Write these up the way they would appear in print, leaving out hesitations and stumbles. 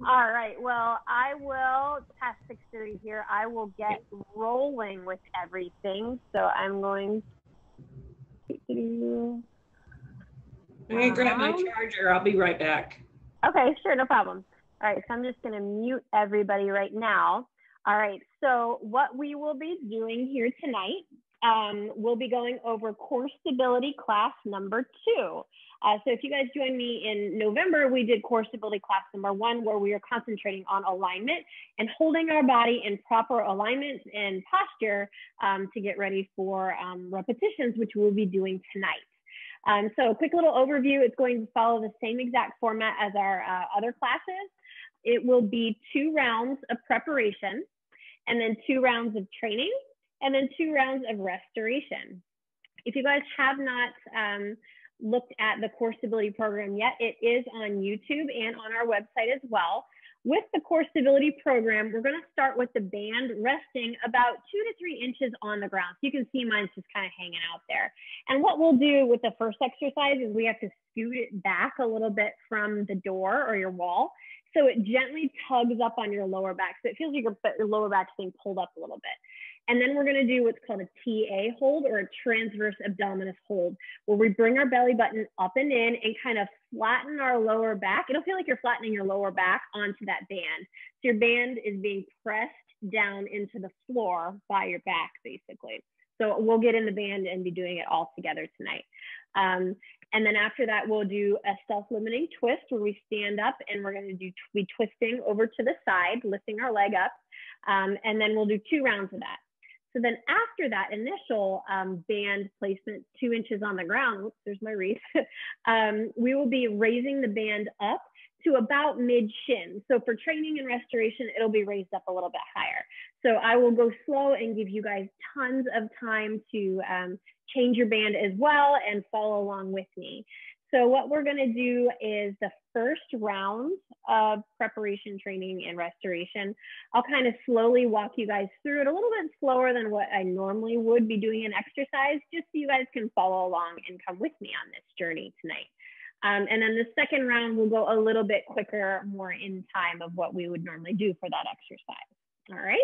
All right, well, I will, past 6:30 here, I will get rolling with everything. So I'm going to... I'm going to grab my charger. I'll be right back. Okay, sure, no problem. All right, so I'm just going to mute everybody right now. All right, so what we will be doing here tonight, we'll be going over core stability class number 2. So if you guys joined me in November, we did core stability class number 1, where we are concentrating on alignment and holding our body in proper alignment and posture to get ready for repetitions, which we'll be doing tonight. So a quick little overview, it's going to follow the same exact format as our other classes. It will be 2 rounds of preparation, and then 2 rounds of training, and then 2 rounds of restoration. If you guys have not looked at the core stability program yet, it is on YouTube and on our website as well. With the core stability program, we're going to start with the band resting about 2 to 3 inches on the ground. So you can see mine's just kind of hanging out there. And what we'll do with the first exercise is we have to scoot it back a little bit from the door or your wall, so it gently tugs up on your lower back. So it feels like your lower back's being pulled up a little bit. And then we're going to do what's called a TA hold, or a transverse abdominis hold, where we bring our belly button up and in and kind of flatten our lower back. It'll feel like you're flattening your lower back onto that band. So your band is being pressed down into the floor by your back, basically. So we'll get in the band and be doing it all together tonight. And then after that, we'll do a self-limiting twist where we stand up and we're going to be twisting over to the side, lifting our leg up. And then we'll do 2 rounds of that. So then after that initial band placement, 2 inches on the ground, whoops, there's my wreath, we will be raising the band up to about mid-shin. So for training and restoration, it'll be raised up a little bit higher. So I will go slow and give you guys tons of time to change your band as well and follow along with me. So what we're gonna do is the first round of preparation, training, and restoration. I'll kind of slowly walk you guys through it a little bit slower than what I normally would be doing an exercise, just so you guys can follow along and come with me on this journey tonight. And then the second round will go a little bit quicker, more in time of what we would normally do for that exercise. All right.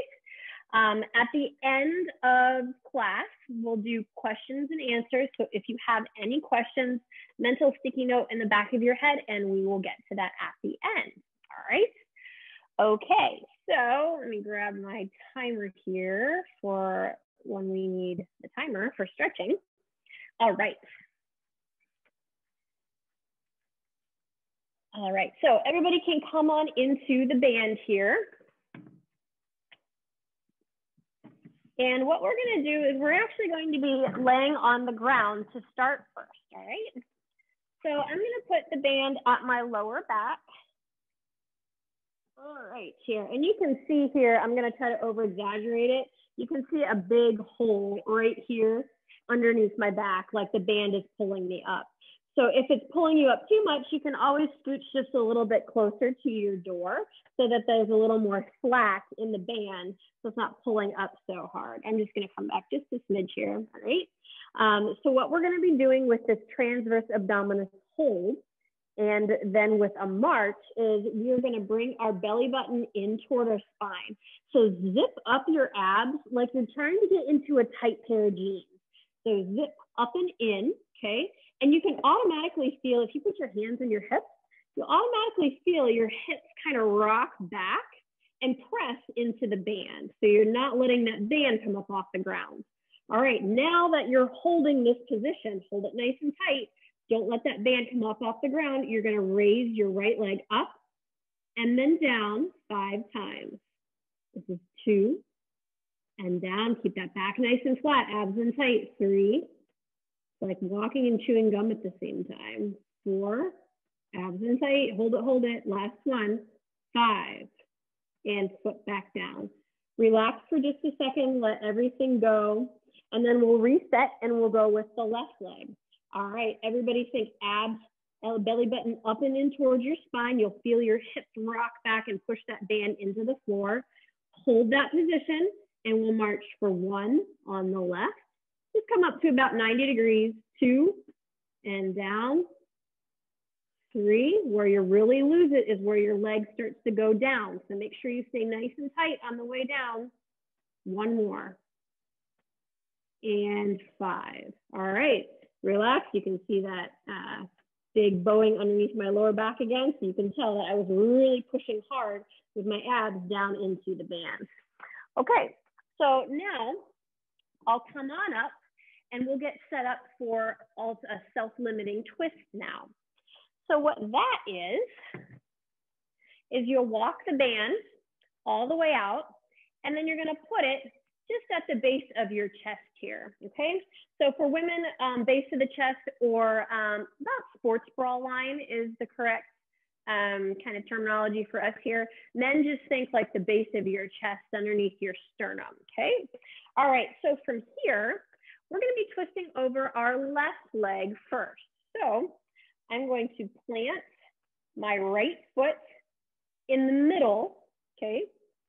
At the end of class, we'll do questions and answers. So if you have any questions, mental sticky note in the back of your head, and we will get to that at the end. All right. Okay, so let me grab my timer here for when we need the timer for stretching. All right. All right, so everybody can come on into the band here. And what we're gonna do is we're actually going to be laying on the ground to start first, all right? So I'm gonna put the band at my lower back. All right, here, and you can see here, I'm gonna try to over exaggerate it. You can see a big hole right here underneath my back, like the band is pulling me up. So if it's pulling you up too much, you can always scooch just a little bit closer to your door so that there's a little more slack in the band, so it's not pulling up so hard. I'm just gonna come back just a smidge here, all right? So what we're gonna be doing with this transverse abdominis hold, and then with a march, is we're gonna bring our belly button in toward our spine. So zip up your abs like you're trying to get into a tight pair of jeans. So zip up and in, okay? And you can automatically feel, if you put your hands on your hips, you'll automatically feel your hips kind of rock back and press into the band. So you're not letting that band come up off the ground. All right, now that you're holding this position, hold it nice and tight. Don't let that band come up off the ground. You're gonna raise your right leg up and then down 5 times. This is 2, and down. Keep that back nice and flat, abs in tight. 3. Like walking and chewing gum at the same time. 4, abs in tight, hold it, last one. 5, and foot back down. Relax for just a second, let everything go, and then we'll reset and we'll go with the left leg. All right, everybody think abs, belly button up and in towards your spine. You'll feel your hips rock back and push that band into the floor. Hold that position, and we'll march for 1 on the left. Just come up to about 90 degrees, 2, and down, 3. Where you really lose it is where your leg starts to go down. So make sure you stay nice and tight on the way down. 1 more. And 5. All right, relax. You can see that big bowing underneath my lower back again. So you can tell that I was really pushing hard with my abs down into the band. Okay, so now I'll come on up and we'll get set up for a self-limiting twist now. So what that is you'll walk the band all the way out, and then you're gonna put it just at the base of your chest here, okay? So for women, base of the chest, or about sports bra line is the correct kind of terminology for us here. Men just think like the base of your chest underneath your sternum, okay? All right, so from here, we're gonna be twisting over our left leg first. So I'm going to plant my right foot in the middle, okay?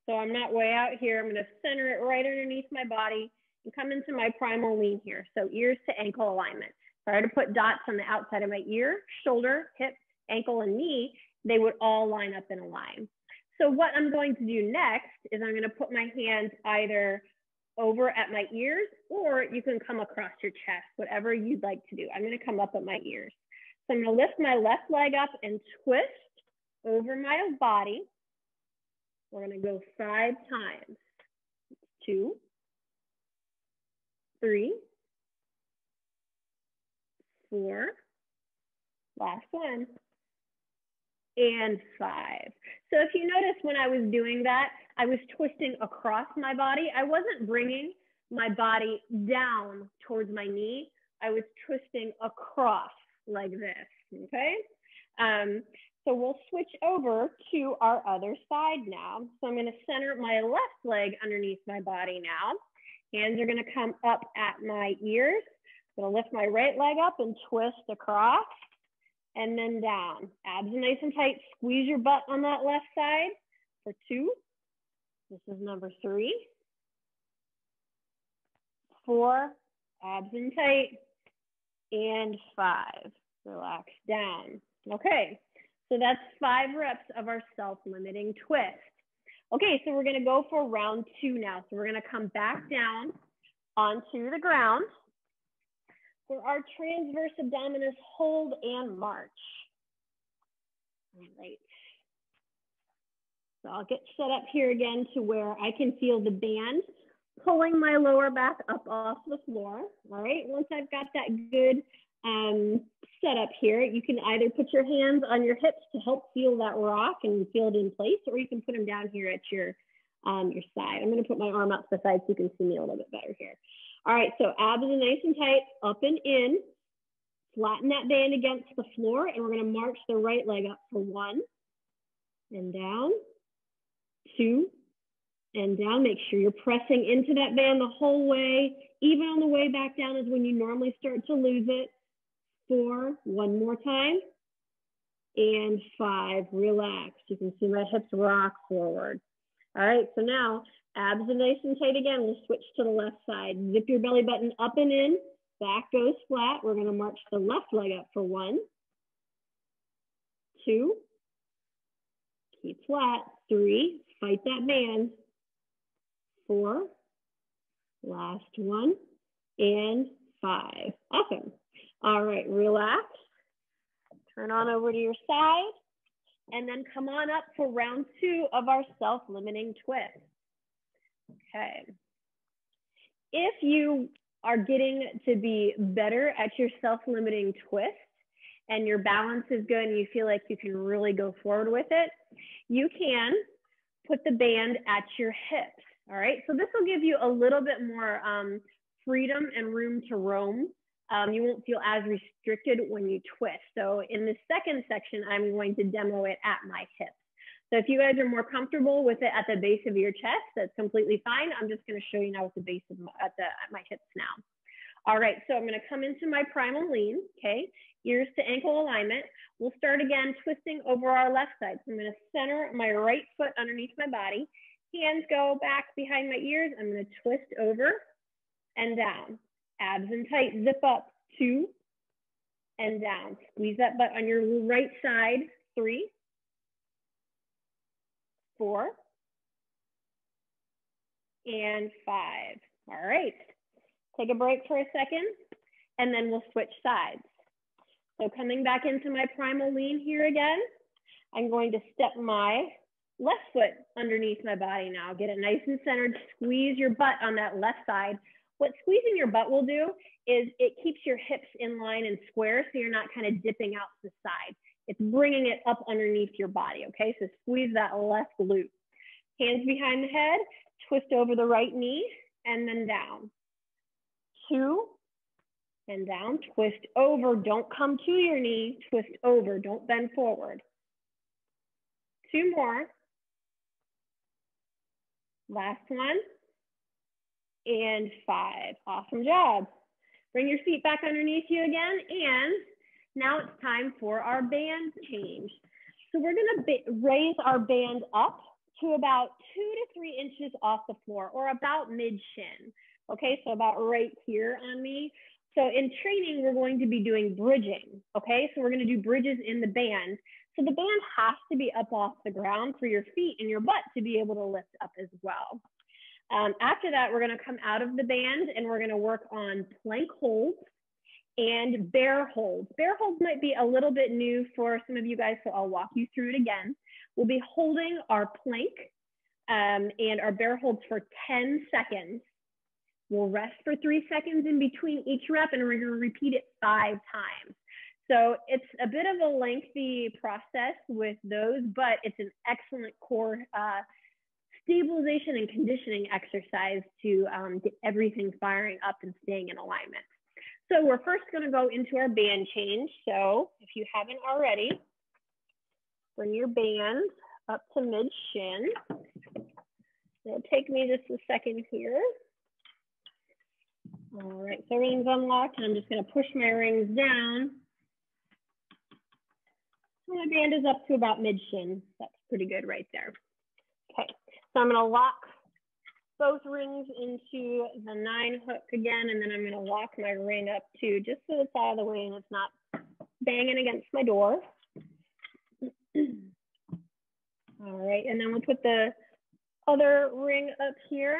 So I'm not way out here. I'm gonna center it right underneath my body and come into my primal lean here. So ears to ankle alignment. If I were to put dots on the outside of my ear, shoulder, hip, ankle, and knee, they would all line up in a line. So what I'm going to do next is I'm gonna put my hands either over at my ears, or you can come across your chest, whatever you'd like to do. I'm gonna come up at my ears. So I'm gonna lift my left leg up and twist over my body. We're gonna go 5 times. 2, 3, 4, last one, and 5. So if you notice when I was doing that, I was twisting across my body. I wasn't bringing my body down towards my knee. I was twisting across like this, okay? So we'll switch over to our other side now. So I'm gonna center my left leg underneath my body now. Hands are gonna come up at my ears. I'm gonna lift my right leg up and twist across and then down. Abs are nice and tight. Squeeze your butt on that left side for 2. This is number 3. 4, abs and tight, and 5. Relax down. Okay, so that's 5 reps of our self-limiting twist. Okay, so we're gonna go for round 2 now. So we're gonna come back down onto the ground for our transverse abdominis hold and march. All right. So I'll get set up here again to where I can feel the band pulling my lower back up off the floor. All right, once I've got that good set up here, you can either put your hands on your hips to help feel that rock and feel it in place, or you can put them down here at your side. I'm gonna put my arm out to the side so you can see me a little bit better here. All right, so abs are nice and tight, up and in. Flatten that band against the floor, and we're gonna march the right leg up for 1, and down, 2, and down. Make sure you're pressing into that band the whole way. Even on the way back down is when you normally start to lose it. 4, 1 more time, and 5, relax. You can see my hips rock forward. All right, so now abs are nice and tight again. We'll switch to the left side. Zip your belly button up and in, back goes flat. We're gonna march the left leg up for 1, 2, keep flat, 3, fight that band, 4, last one, and 5. Awesome. All right, relax. Turn on over to your side, and then come on up for round 2 of our self-limiting twist. Okay. If you are getting to be better at your self-limiting twist and your balance is good and you feel like you can really go forward with it, you can put the band at your hips. All right, so this will give you a little bit more freedom and room to roam. You won't feel as restricted when you twist. So in the second section, I'm going to demo it at my hips. So if you guys are more comfortable with it at the base of your chest, that's completely fine. I'm just going to show you now at the base of at my hips now. All right, so I'm going to come into my primal lean, okay? Ears to ankle alignment. We'll start again twisting over our left side. So I'm going to center my right foot underneath my body. Hands go back behind my ears. I'm going to twist over and down. Abs and tight, zip up, 2, and down. Squeeze that butt on your right side. 3, 4, and 5. All right. Take a break for a second, and then we'll switch sides. So coming back into my primal lean here again, I'm going to step my left foot underneath my body now. Get it nice and centered. Squeeze your butt on that left side. What squeezing your butt will do is it keeps your hips in line and square, so you're not kind of dipping out to the side. It's bringing it up underneath your body, okay? So squeeze that left glute. Hands behind the head, twist over the right knee, and then down. 2, and down, twist over. Don't come to your knee, twist over. Don't bend forward. 2 more. Last one. And 5. Awesome job. Bring your feet back underneath you again. And now it's time for our band change. So we're going to raise our band up to about 2 to 3 inches off the floor, or about mid-shin. Okay, so about right here on me. So in training, we're going to be doing bridging. Okay, so we're going to do bridges in the band. So the band has to be up off the ground for your feet and your butt to be able to lift up as well. After that, we're going to come out of the band and we're going to work on plank holds and bear holds. Bear holds might be a little bit new for some of you guys, so I'll walk you through it again. We'll be holding our plank and our bear holds for 10 seconds. We'll rest for 3 seconds in between each rep, and we're going to repeat it 5 times. So it's a bit of a lengthy process with those, but it's an excellent core stabilization and conditioning exercise to get everything firing up and staying in alignment. So we're first going to go into our band change. So if you haven't already, bring your band up to mid-shin. It'll take me just a second here. All right, so everything's unlocked, and I'm just going to push my rings down. So my band is up to about mid-shin. That's pretty good right there. Okay, so I'm going to lock both rings into the 9 hook again, and then I'm going to lock my ring up too, just so it's out of the way and it's not banging against my door. All right, and then we'll put the other ring up here.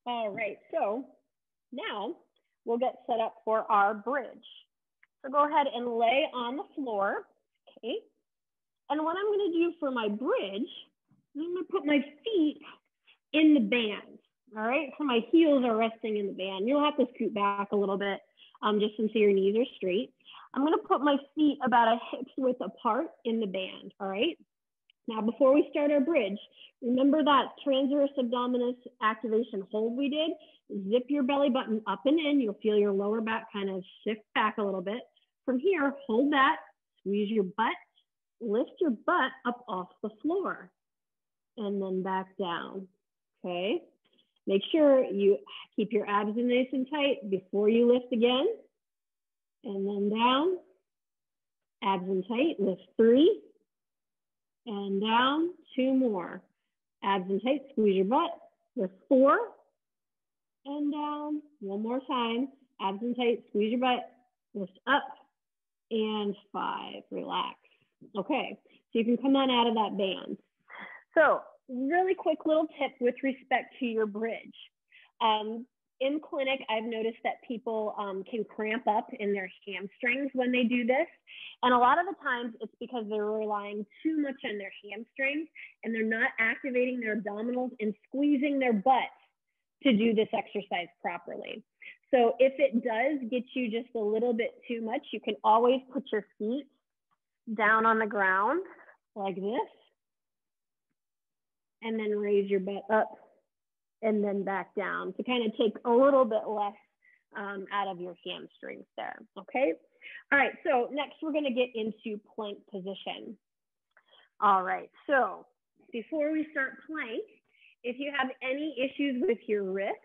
All right, so now we'll get set up for our bridge. So go ahead and lay on the floor, okay? And what I'm going to do for my bridge, I'm going to put my feet in the band, all right? So my heels are resting in the band. You'll have to scoot back a little bit just so your knees are straight. I'm going to put my feet about a hip's width apart in the band, all right? Now, before we start our bridge, remember that transverse abdominis activation hold we did? Zip your belly button up and in. You'll feel your lower back kind of shift back a little bit. From here, hold that, squeeze your butt, lift your butt up off the floor, and then back down, okay? Make sure you keep your abs nice and tight before you lift again, and then down, abs and tight, lift 3, and down, 2 more. Abs and tight, squeeze your butt, lift 4, and down, 1 more time. Abs and tight, squeeze your butt, lift up, and 5, relax. Okay, so you can come on out of that band. So really quick little tip with respect to your bridge. In clinic, I've noticed that people can cramp up in their hamstrings when they do this. And a lot of the times it's because they're relying too much on their hamstrings and they're not activating their abdominals and squeezing their butt to do this exercise properly. So if it does get you just a little bit too much, you can always put your feet down on the ground like this, and then raise your butt up and then back down to kind of take a little bit less out of your hamstrings there, okay? All right, so next we're gonna get into plank position. All right, so before we start plank, if you have any issues with your wrists,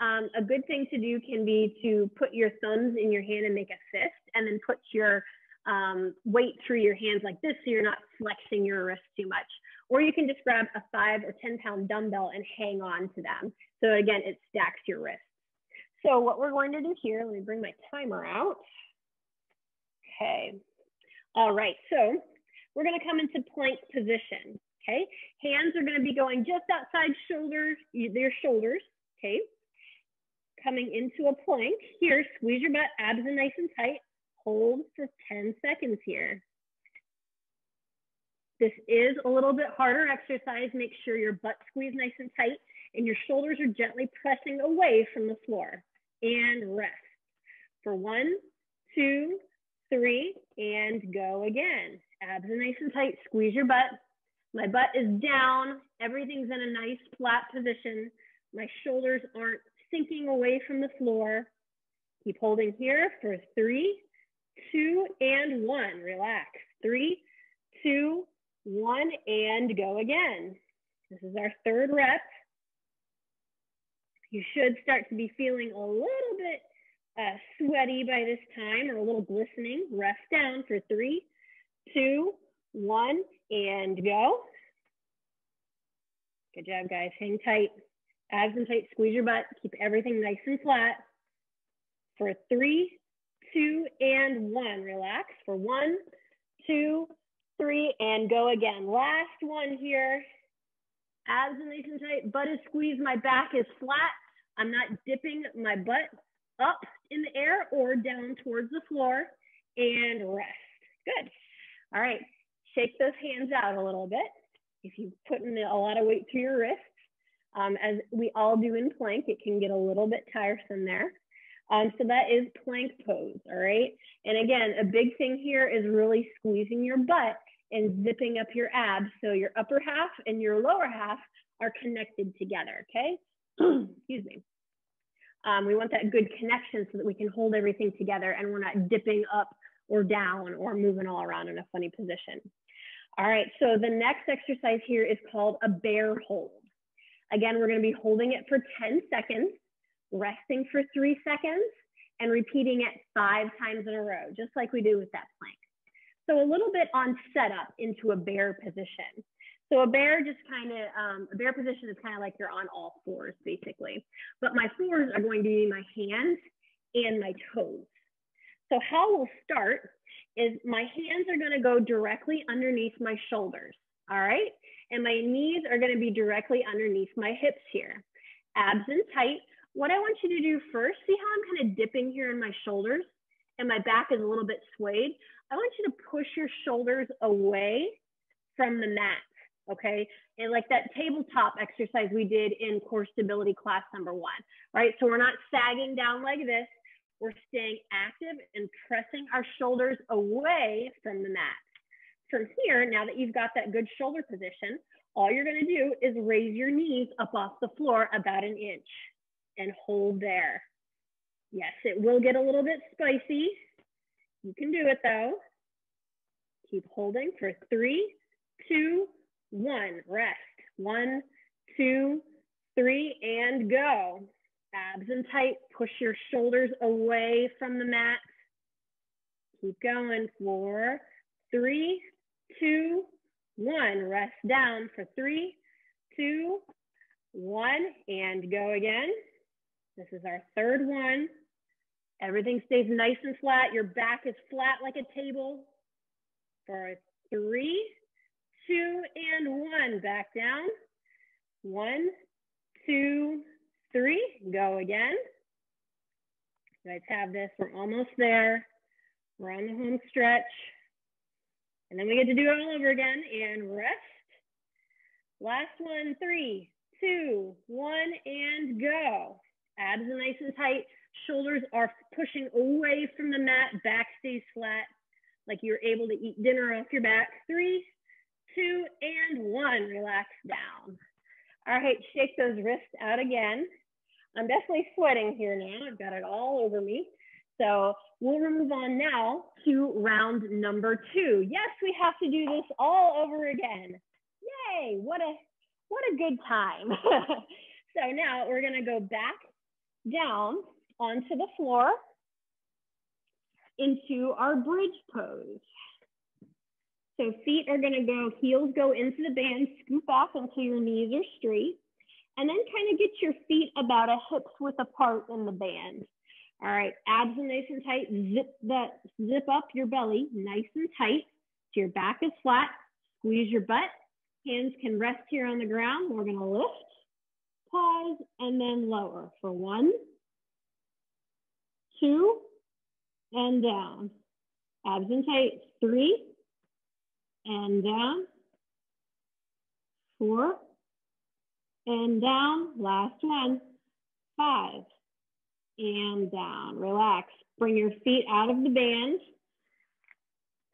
a good thing to do can be to put your thumbs in your hand and make a fist, and then put your weight through your hands like this so you're not flexing your wrist too much. Or you can just grab a 5 or 10 pound dumbbell and hang on to them. So again, it stacks your wrists. So what we're going to do here, let me bring my timer out. Okay. All right, so we're gonna come into plank position, okay? Hands are gonna be going just outside their shoulders, okay? Coming into a plank. Here, squeeze your butt, abs are nice and tight. Hold for 10 seconds here. This is a little bit harder exercise. Make sure your butt squeeze nice and tight and your shoulders are gently pressing away from the floor. And rest for 1, 2, 3, and go again. Abs are nice and tight, squeeze your butt. My butt is down, everything's in a nice flat position. My shoulders aren't sinking away from the floor. Keep holding here for 3, 2, and 1. Relax. 3, 2, 1, and go again. This is our third rep. You should start to be feeling a little bit sweaty by this time, or a little glistening. Rest down for 3, 2, 1, and go. Good job, guys. Hang tight. Abs and tight. Squeeze your butt. Keep everything nice and flat. For 3, 2, and 1. Relax. For 1, 2, 3, and go again. Last one here. Abs are nice and tight. Butt is squeezed. My back is flat. I'm not dipping my butt up in the air or down towards the floor. And rest. Good. All right. Shake those hands out a little bit. If you put in a lot of weight through your wrists, as we all do in plank, it can get a little bit tiresome there. So that is plank pose, all right? And again, a big thing here is really squeezing your butt and zipping up your abs so your upper half and your lower half are connected together, okay? Excuse me. We want that good connection so that we can hold everything together and we're not dipping up or down or moving all around in a funny position. All right, so the next exercise here is called a bear hold. Again, we're gonna be holding it for 10 seconds, resting for 3 seconds, and repeating it 5 times in a row, just like we do with that plank. So a little bit on setup into a bear position. So a bear a bear position is kind of like you're on all fours, basically. But my fours are going to be my hands and my toes. So how we'll start is my hands are gonna go directly underneath my shoulders, all right? And my knees are gonna be directly underneath my hips here. Abs in tight. What I want you to do first, see how I'm kind of dipping here in my shoulders and my back is a little bit swayed? I want you to push your shoulders away from the mat, okay? And like that tabletop exercise we did in core stability class number 1, right? So we're not sagging down like this. We're staying active and pressing our shoulders away from the mat. From here, now that you've got that good shoulder position, all you're gonna do is raise your knees up off the floor about 1 inch and hold there. Yes, it will get a little bit spicy. You can do it though. Keep holding for 3, 2, 1. Rest. 1, 2, 3, and go. Abs in tight. Push your shoulders away from the mat. Keep going for 3, 2, 1. Rest down for 3, 2, 1, and go again. This is our third one. Everything stays nice and flat. Your back is flat like a table. For 3, 2, and 1. Back down. 1, 2, 3. Go again. You guys have this. We're almost there. We're on the home stretch. And then we get to do it all over again and rest. Last one. 3, 2, 1, and go. Abs are nice and tight. Shoulders are pushing away from the mat. Back stays flat, like you're able to eat dinner off your back. 3, 2, and 1. Relax down. All right, shake those wrists out again. I'm definitely sweating here now. I've got it all over me. So we'll move on now to round number 2. Yes, we have to do this all over again. Yay, what a good time. So now we're gonna go back down onto the floor into our bridge pose. So feet are gonna go, heels go into the band, scoop off until your knees are straight, and then kind of get your feet about a hip's width apart in the band. All right, abs are nice and tight. Zip up your belly nice and tight so your back is flat. Squeeze your butt. Hands can rest here on the ground. We're gonna lift, pause, and then lower for 1, 2, and down. Abs and tight, 3, and down, 4, and down. Last one, 5, and down. Relax. Bring your feet out of the band.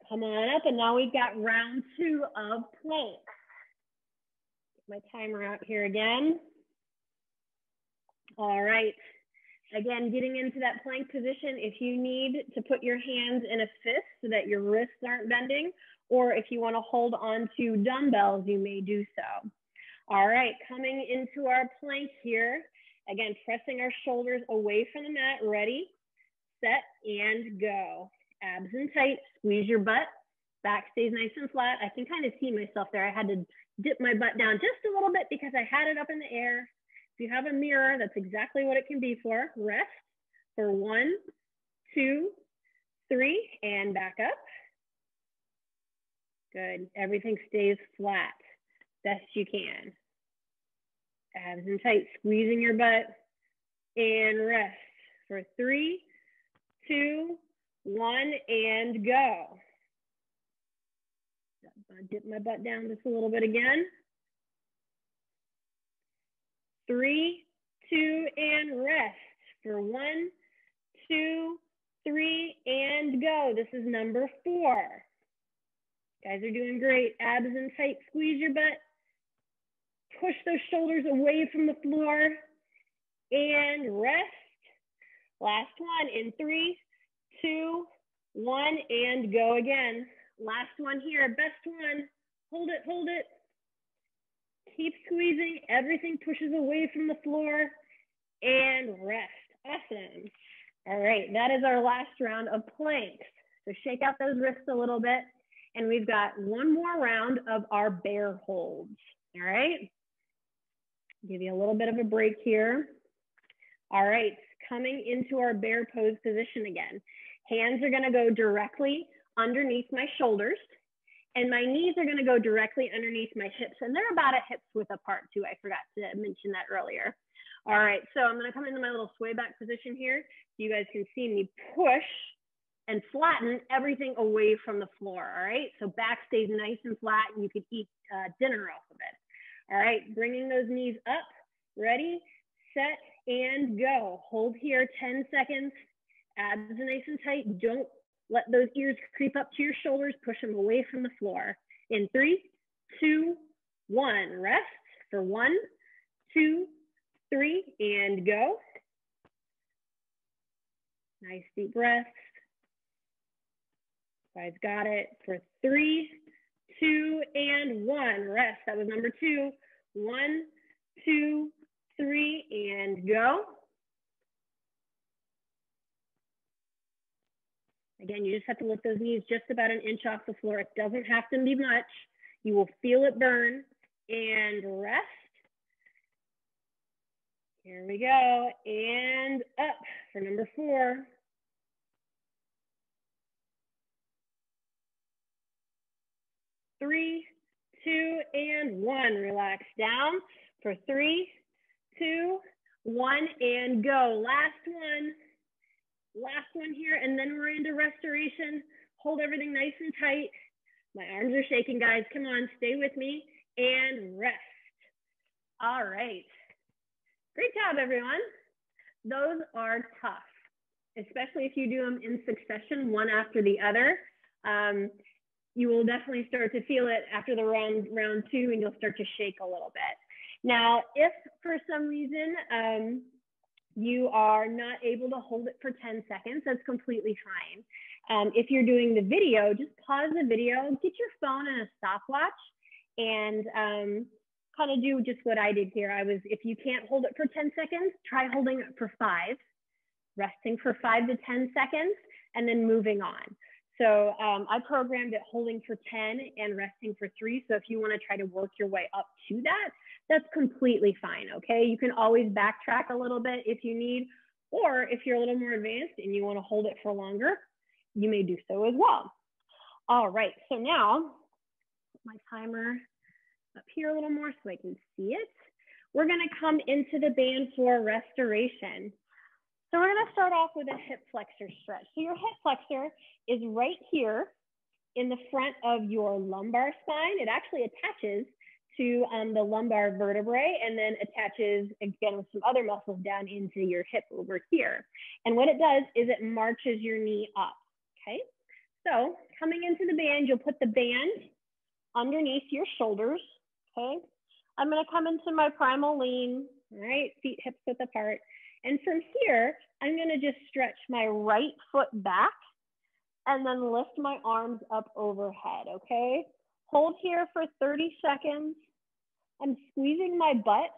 Come on up, and now we've got round 2 of planks. Get my timer out here again. All right. Again, getting into that plank position, if you need to put your hands in a fist so that your wrists aren't bending, or if you want to hold on to dumbbells, you may do so. All right, coming into our plank here. Again, pressing our shoulders away from the mat. Ready, set, and go. Abs in tight, squeeze your butt. Back stays nice and flat. I can kind of see myself there. I had to dip my butt down just a little bit because I had it up in the air. If you have a mirror, that's exactly what it can be for. Rest for 1, 2, 3, and back up. Good. Everything stays flat, best you can. Abs in tight, squeezing your butt, and rest for 3, 2, 1, and go. Dip my butt down just a little bit again. 3, 2, and rest for 1, 2, 3, and go. This is number 4. Guys are doing great. Abs in tight, squeeze your butt. Push those shoulders away from the floor and rest. Last one in 3, 2, 1, and go again. Last one here, best one. Hold it, hold it. Keep squeezing. Everything pushes away from the floor and rest. Awesome. All right, that is our last round of planks. So shake out those wrists a little bit. And we've got one more round of our bear holds. All right. Give you a little bit of a break here. All right, coming into our bear pose position again. Hands are gonna go directly underneath my shoulders, and my knees are gonna go directly underneath my hips, and they're about a hip's width apart too. I forgot to mention that earlier. All right, so I'm gonna come into my little sway back position here. So you guys can see me push and flatten everything away from the floor, all right? So back stays nice and flat, and you could eat dinner off of it. All right, bringing those knees up. Ready, set, and go. Hold here 10 seconds. Abs nice and tight. Don't let those ears creep up to your shoulders. Push them away from the floor. In 3, 2, 1. Rest for 1, 2, 3, and go. Nice deep breaths. Guys got it for 3, 2, and 1. Rest. That was number 2. 1, 2, 3, and go. Again, you just have to lift those knees just about an inch off the floor. It doesn't have to be much. You will feel it burn. And rest. Here we go. And up for number 4. Three, 2, and 1. Relax down for 3, 2, 1, and go. Last one. Last one here, and then we're into restoration. Hold everything nice and tight. My arms are shaking, guys. Come on, stay with me and rest. All right. Great job, everyone. Those are tough, especially if you do them in succession, one after the other. You will definitely start to feel it after the round 2, and you'll start to shake a little bit. Now, if for some reason you are not able to hold it for 10 seconds, that's completely fine. If you're doing the video, just pause the video, get your phone and a stopwatch, and kind of do just what I did here. If you can't hold it for 10 seconds, try holding it for 5, resting for 5 to 10 seconds, and then moving on. So I programmed it holding for 10 and resting for 3. So if you want to try to work your way up to that, that's completely fine, okay? You can always backtrack a little bit if you need, Or if you're a little more advanced and you want to hold it for longer, you may do so as well. All right, so now my timer up here a little more so I can see it. We're going to come into the band for restoration. So we're going to start off with a hip flexor stretch. So your hip flexor is right here in the front of your lumbar spine. It actually attaches to the lumbar vertebrae and then attaches again with some other muscles down into your hip over here. And what it does is it marches your knee up, okay? So coming into the band, you'll put the band underneath your shoulders, okay? I'm gonna come into my primal lean, all right? Feet hips width apart. And from here, I'm gonna just stretch my right foot back and then lift my arms up overhead, okay? Hold here for 30 seconds. I'm squeezing my butt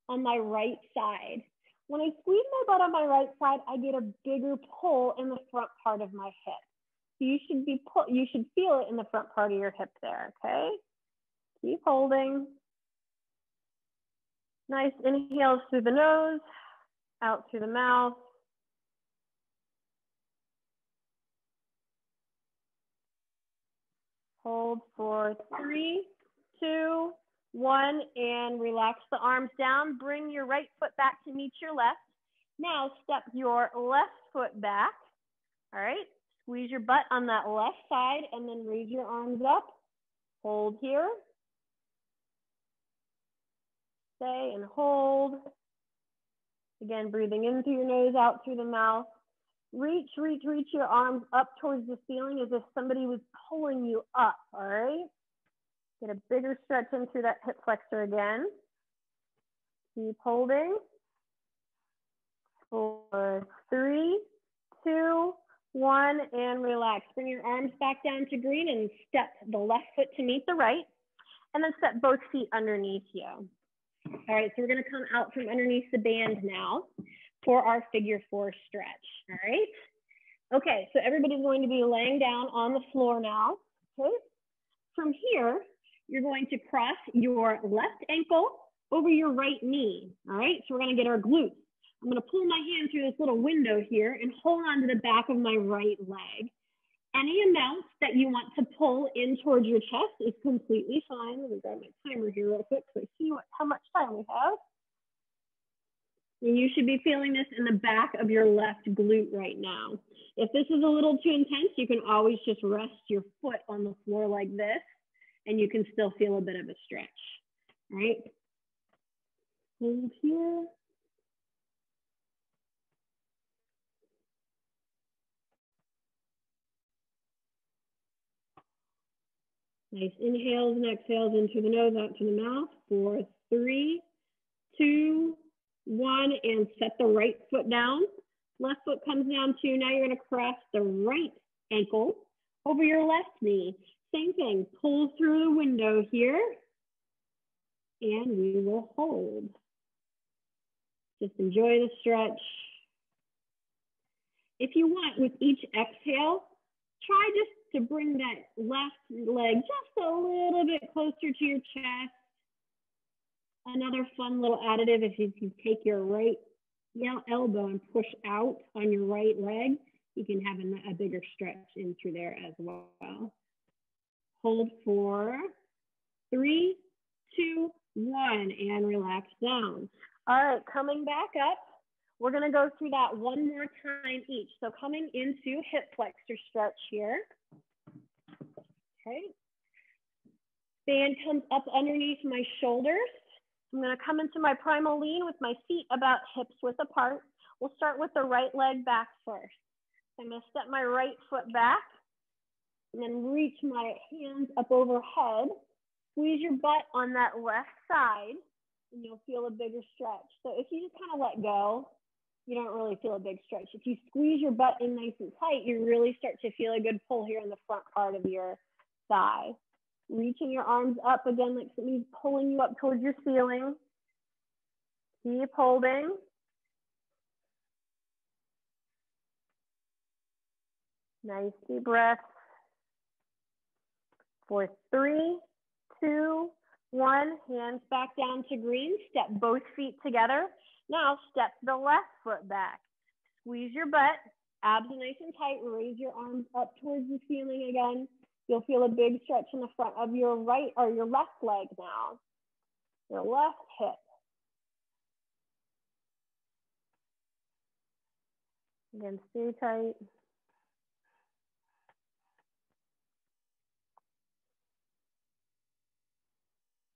on my right side. When I squeeze my butt on my right side, I get a bigger pull in the front part of my hip. So you should feel it in the front part of your hip there, okay? Keep holding. Nice inhales through the nose, out through the mouth. Hold for 3, 2, 1, and relax the arms down. Bring your right foot back to meet your left. Now step your left foot back, all right? Squeeze your butt on that left side and then raise your arms up. Hold here. Stay and hold. Again, breathing in through your nose, out through the mouth. Reach your arms up towards the ceiling as if somebody was pulling you up, all right? Get a bigger stretch in through that hip flexor again. Keep holding. For 3, 2, 1, and relax. Bring your arms back down to green and step the left foot to meet the right, and then step both feet underneath you. All right, so we're gonna come out from underneath the band now for our figure 4 stretch, all right? Okay, so everybody's going to be laying down on the floor now, okay? From here, you're going to cross your left ankle over your right knee, all right? So we're gonna get our glutes. I'm gonna pull my hand through this little window here and hold on to the back of my right leg. Any amount that you want to pull in towards your chest is completely fine. Let me grab my timer here real quick so I see how much time we have. And you should be feeling this in the back of your left glute right now. If this is a little too intense, you can always just rest your foot on the floor like this and you can still feel a bit of a stretch, all right? Hold here. Nice inhales and exhales in through the nose, out to the mouth. 4, 3, 2, 1, and set the right foot down. Left foot comes down too. Now you're gonna cross the right ankle over your left knee. Same thing, pull through the window here, and we will hold. Just enjoy the stretch. If you want, with each exhale, try just to bring that left leg just a little bit closer to your chest. Another fun little additive, if you take your right elbow and push out on your right leg, you can have a bigger stretch in through there as well. Hold for 3, 2, 1, and relax down. All right, coming back up, we're gonna go through that one more time each. So coming into hip flexor stretch here. Okay. Band comes up underneath my shoulders. I'm gonna come into my primal lean with my feet about hips width apart. We'll start with the right leg back first. I'm gonna step my right foot back and then reach my hands up overhead. Squeeze your butt on that left side and you'll feel a bigger stretch. So if you just kind of let go, you don't really feel a big stretch. If you squeeze your butt in nice and tight, you really start to feel a good pull here in the front part of your thigh. Reaching your arms up again, like somebody's pulling you up towards your ceiling. Keep holding. Nice deep breath. For 3, 2, 1, hands back down to green. Step both feet together. Now step the left foot back. Squeeze your butt, abs are nice and tight. Raise your arms up towards the ceiling again. You'll feel a big stretch in the front of your right or your left leg now. Your left hip. Again, stay tight.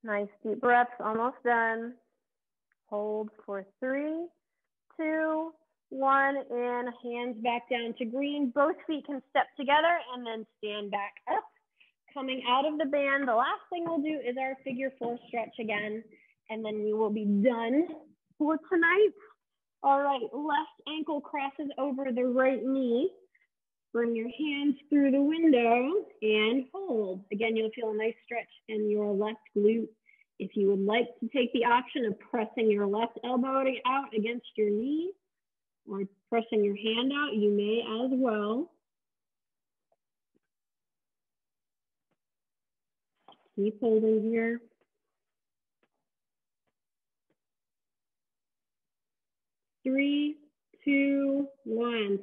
Nice deep breaths, almost done. Hold for 3, 2, 1, and hands back down to green. Both feet can step together and then stand back up. Coming out of the band, the last thing we'll do is our figure 4 stretch again, and then we will be done for tonight. All right, left ankle crosses over the right knee. Bring your hands through the window and hold. Again, you'll feel a nice stretch in your left glute. If you would like to take the option of pressing your left elbow out against your knee or pressing your hand out, you may as well. Keep holding here. 3, 2, 1.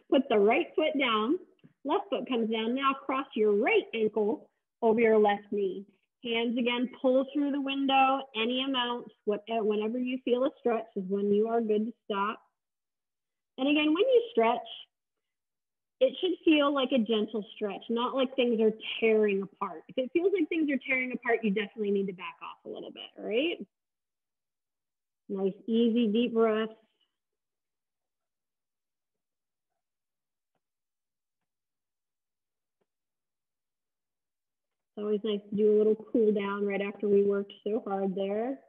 Put the right foot down. Left foot comes down. Now cross your right ankle over your left knee. Hands again, pull through the window, any amount. Whenever you feel a stretch is when you are good to stop. And again, when you stretch, it should feel like a gentle stretch, not like things are tearing apart. If it feels like things are tearing apart, you definitely need to back off a little bit, all right? Nice, easy, deep breaths. It's always nice to do a little cool down right after we worked so hard there.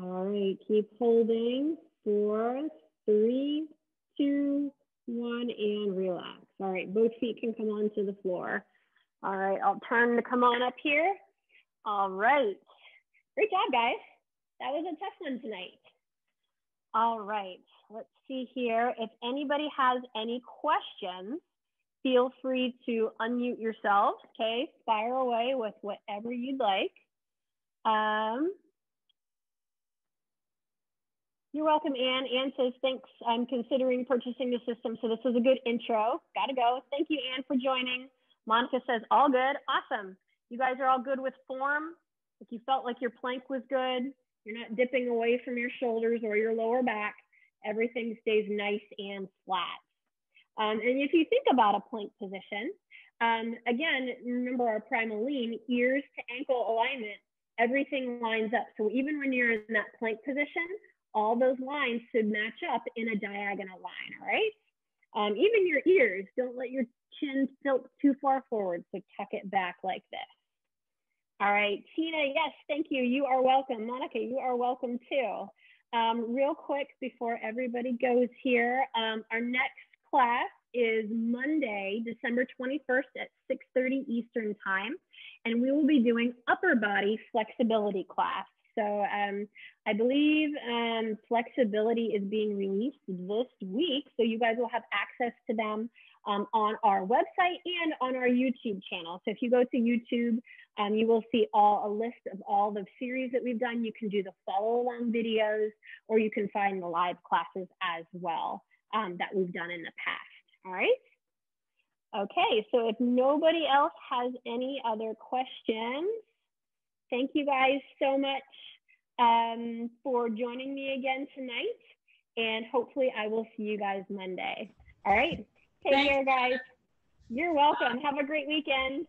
All right, keep holding. 4, 3, 2, 1, and relax. All right, both feet can come onto the floor. All right, I'll turn to come on up here. All right, great job, guys. That was a tough one tonight. All right, let's see here. If anybody has any questions, feel free to unmute yourselves, okay? Fire away with whatever you'd like. You're welcome, Anne. Anne says, thanks. I'm considering purchasing the system, so this was a good intro. Gotta go. Thank you, Anne, for joining. Monica says, all good. Awesome. You guys are all good with form. If you felt like your plank was good, you're not dipping away from your shoulders or your lower back, everything stays nice and flat. And if you think about a plank position, again, remember our Primal Lean, ears to ankle alignment, everything lines up. So even when you're in that plank position, all those lines should match up in a diagonal line, all right? Even your ears, don't let your chin tilt too far forward, so tuck it back like this. All right, Tina, yes, thank you. You are welcome. Monica, you are welcome too. Real quick before everybody goes here, our next class is Monday, December 21st at 6:30 Eastern time, and we will be doing upper body flexibility class. So I believe flexibility is being released this week, so you guys will have access to them on our website and on our YouTube channel. So if you go to YouTube, you will see a list of all the series that we've done. You can do the follow along videos, or you can find the live classes as well that we've done in the past, all right? Okay, so if nobody else has any other questions, thank you guys so much for joining me again tonight, and hopefully I will see you guys Monday. All right, take care, guys. You're welcome. Have a great weekend.